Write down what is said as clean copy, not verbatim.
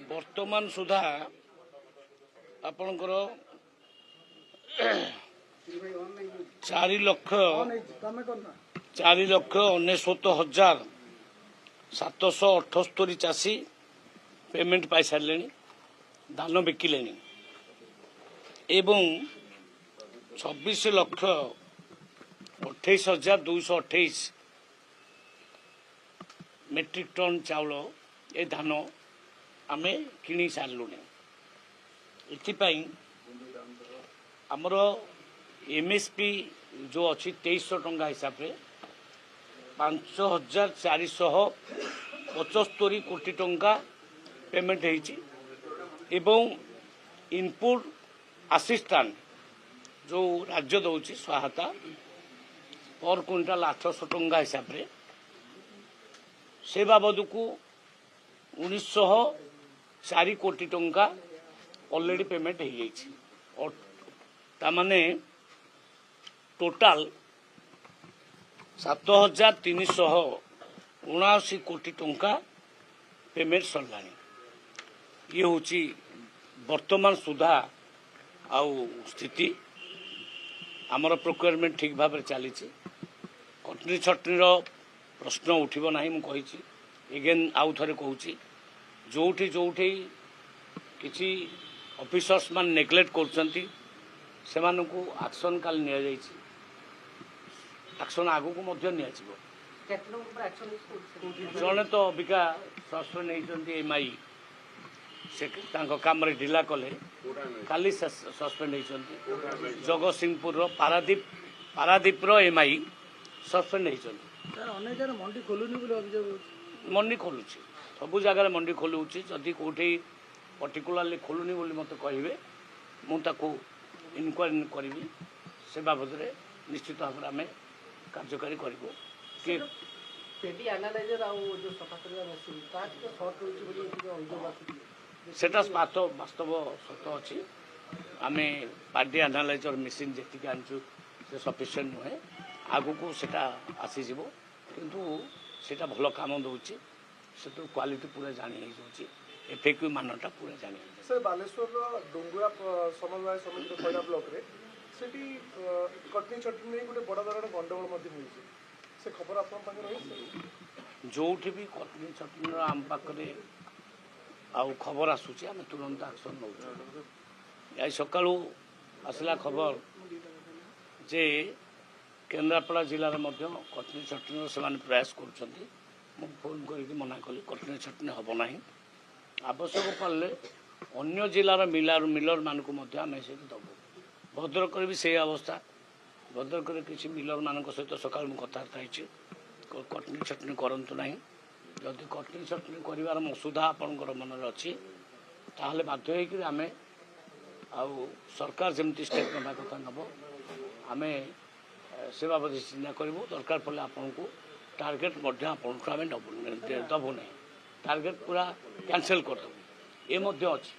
ବର୍ତ୍ତମାନ ସୁଦ୍ଧା ଆପଣଙ୍କର 4,99,778 ଚାଷୀ पेमेंट पाई सारे धान बिकिले एवं 26,28,228 मेट्रिक टन चाउल ए धान आमे किणी सारूने एथिपाई आमर एमएसपी जो अच्छी 2300 टंका हिसाब से 5,475 कोटी टंका पेमेंट होइछि एवं इनपुट असिस्टेंट जो राज्य दौची सहायता पर क्विंटाल 800 टंका हिसाब से से बाबद को 1904 कोटी टंका ऑलरेडी पेमेंट हो जाइछि और तामाने टोटाल 7,379 कोटी टंका पेमेंट सरलानी ये हूँ वर्तमान सुधा आउ स्थिति आमर प्रोक्योरमेंट ठीक भाव चली कटनी छटनी प्रश्न उठब ना मुझे एगेन आउ थे कहूँ जोठी जोठी किसी ऑफिसर्स मान नेग्लेक्ट करछंती सेमानकु एक्शन काल निया जाइछि एक्शन आगु को मध्य निया जिवो जने तो अबिका सस्पेंड होइछंती एमआई से काम ढिला कले काली सस्पेंड होइछंती जगतसिंहपुर पारादीप एमआई सस्पेंड होइछंती मंडी खोलुची सबू जगह मंडी खोलुची जदि कोठी पर्टिकुलरली खोलुनी बोली मत कहे मुझे इनक्वारी करी से बाबद निश्चित भाव में आम कार्यकारी करूँ सेटा वास्तव सत अच्छी आम पार्टी एनालाइजर मेसीन जी आनचु से सफिशिएंट नुहे आगु को सेटा आसीज किंतु सेटा भल काम दौर से क्वालिटी पूरा जानी एफेक्टिव मानटा पूरा जानी सर बालेश्वर डोंगुआ समन्वय समिति खैरा ब्लॉक रे सेठी कटनी छटनी नहीं गोटे बड़ धरण गंडगोल से खबर आप रही जोठी भी कटनी छटनी आम पाखे आउ खबर आसूची आम तुरंत एक्शन नौ सका आसला खबर जे केन्द्रापड़ा जिले में कटनी छटनी से प्रयास कर फोन करके मना कली कटनी छटनी हम ना आवश्यक पड़े अन्य जिलार मिलर मानक आम से दबू भद्रक भी से अवस्था भद्रक किसी मिलर मान सहित सका कथबार्ता कटनी छटनी करूँ ना जदि कटनी छटनी कर मसुदा आपंकर मनर अच्छी ताहले बाध्य होकर आम सरकार जमी स्टेप ना कथा नब आम से बाबद चिंता करूँ दरकार पड़े आपन को टार्गेट आम दबू ना टार्गेट पूरा कैंसल करदेबू ये अच्छी।